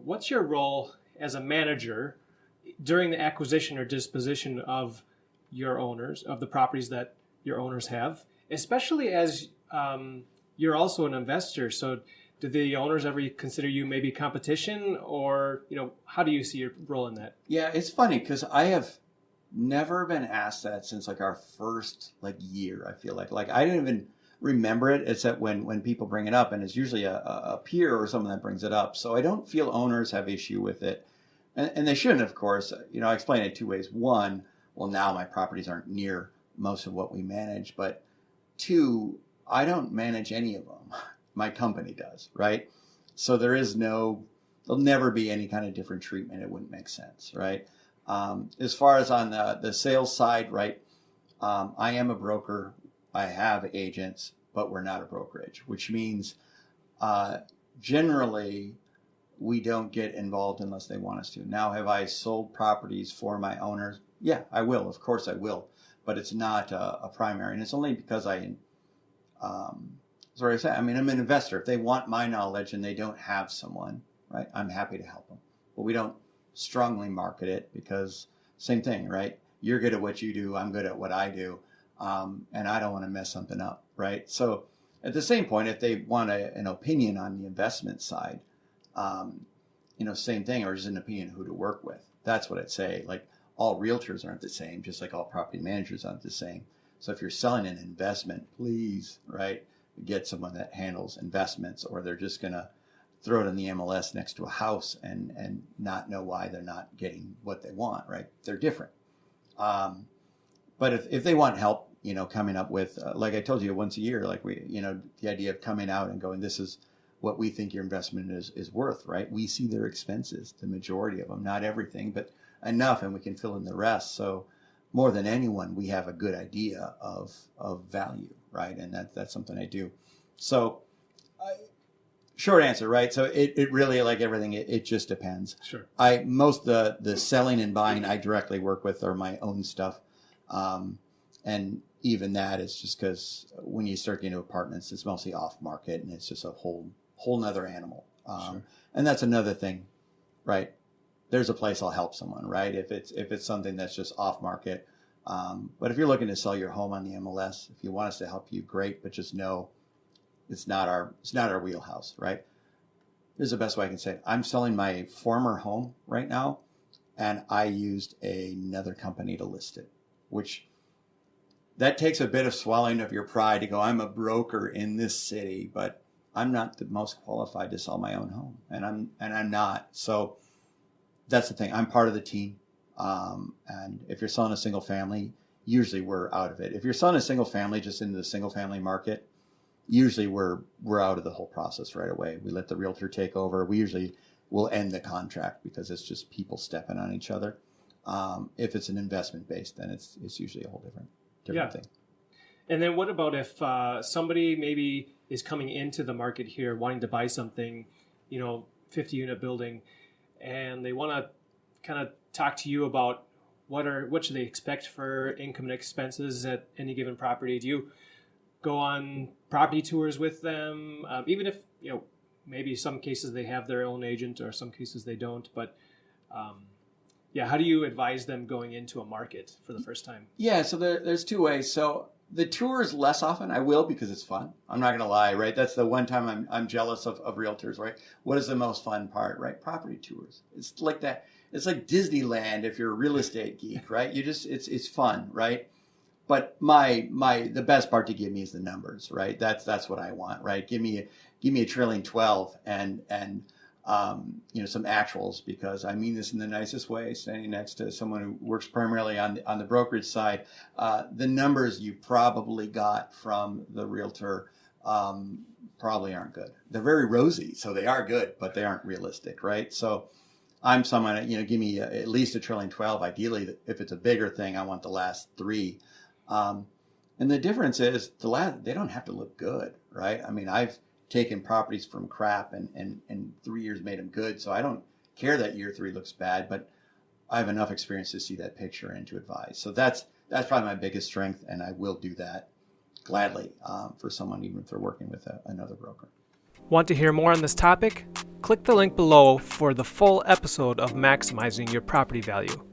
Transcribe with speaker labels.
Speaker 1: what's your role as a manager during the acquisition or disposition of your owners, of the properties that your owners have, especially as you're also an investor? So do the owners ever consider you maybe competition, or, how do you see your role in that?
Speaker 2: Yeah, it's funny because I have never been asked that since like our first year. I feel like I didn't even remember it, except when people bring it up, and it's usually a peer or someone that brings it up. So I don't feel owners have issue with it, and they shouldn't, of course. I explain it two ways. One, well, now my properties aren't near most of what we manage, but two, I don't manage any of them. My company does, right? So there'll never be any kind of different treatment. It wouldn't make sense, right? As far as on the sales side, right? I am a broker. I have agents, but we're not a brokerage, which means generally we don't get involved unless they want us to. Now, have I sold properties for my owners? Yeah, I will. Of course I will. But it's not a primary. And it's only because sorry, I say, I'm an investor. If they want my knowledge and they don't have someone, right, I'm happy to help them. But we don't strongly market it because same thing, right? You're good at what you do. I'm good at what I do. And I don't want to mess something up, right? So at the same point, if they want an opinion on the investment side, same thing, or just an opinion who to work with. That's what I'd say. Like, all realtors aren't the same, just like all property managers aren't the same. So if you're selling an investment, please, right, get someone that handles investments, or they're just going to throw it in the MLS next to a house and not know why they're not getting what they want, right? They're different. But if they want help, coming up with, like I told you, once a year, the idea of coming out and going, this is what we think your investment is worth, right? We see their expenses, the majority of them, not everything, but enough, and we can fill in the rest. So more than anyone, we have a good idea of value, right? And that's something I do. So short answer, right? So it really, like everything, it just depends.
Speaker 1: Sure.
Speaker 2: Most the selling and buying I directly work with are my own stuff. And even that is just because when you start getting into apartments, it's mostly off market, and it's just a whole nother animal.
Speaker 1: Sure.
Speaker 2: And that's another thing, right? There's a place I'll help someone, right? If it's something that's just off market. But if you're looking to sell your home on the MLS, if you want us to help you, great. But just know it's not our wheelhouse, right? Here's the best way I can say it. I'm selling my former home right now, and I used another company to list it, which that takes a bit of swallowing of your pride to go, I'm a broker in this city, but I'm not the most qualified to sell my own home, and I'm not. So that's the thing. I'm part of the team. And if you're selling a single family, usually we're out of it. If you're selling a single family just into the single family market, usually we're out of the whole process right away. We let the realtor take over. We usually will end the contract because it's just people stepping on each other. If it's an investment based, then it's usually a whole different thing.
Speaker 1: And then what about if somebody maybe is coming into the market here wanting to buy something, 50-unit building, and they want to kind of talk to you about what should they expect for income and expenses at any given property? Do you go on property tours with them, even if maybe some cases they have their own agent or some cases they don't? But how do you advise them going into a market for the first time?
Speaker 2: Yeah, so there's two ways. So the tours less often. I will because it's fun. I'm not going to lie, right? That's the one time I'm jealous of realtors, right? What is the most fun part, right? Property tours. It's like that. It's like Disneyland if you're a real estate geek, right? It's fun, right? But the best part to give me is the numbers, right? That's what I want, right? Give me a trailing 12 and some actuals, because I mean this in the nicest way, standing next to someone who works primarily on the brokerage side. The numbers you probably got from the realtor probably aren't good. They're very rosy, so they are good, but they aren't realistic, right? So I'm someone, give me at least a trailing 12. Ideally, if it's a bigger thing, I want the last 3. And the difference is they don't have to look good, right? I mean, I've taken properties from crap and 3 years made them good. So I don't care that year 3 looks bad, but I have enough experience to see that picture and to advise. So that's probably my biggest strength, and I will do that gladly for someone, even if they're working with another broker.
Speaker 1: Want to hear more on this topic? Click the link below for the full episode of Maximizing Your Property Value.